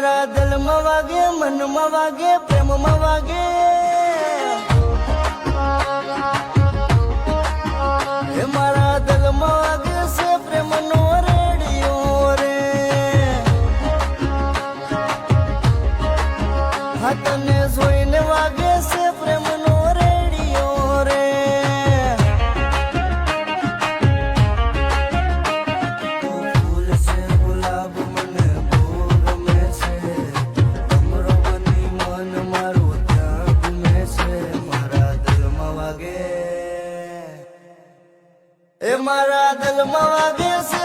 મારા દિલમાં વાગે, મનમાં વાગે, પ્રેમમાં વાગે. એ મારા દિલમાં વાગે છે પ્રેમનો રેડિયો રે. હા તને જોઈને વાગે છે પ્રેમનો રેડિયો રે. ફૂલ છે ગુલાબ મને બહુ ગમે છે, તમરો બની મન મારું ત્યાં ગમે છે. મારા દિલમાં વાગે, એ મારા દિલમાં વાગે છે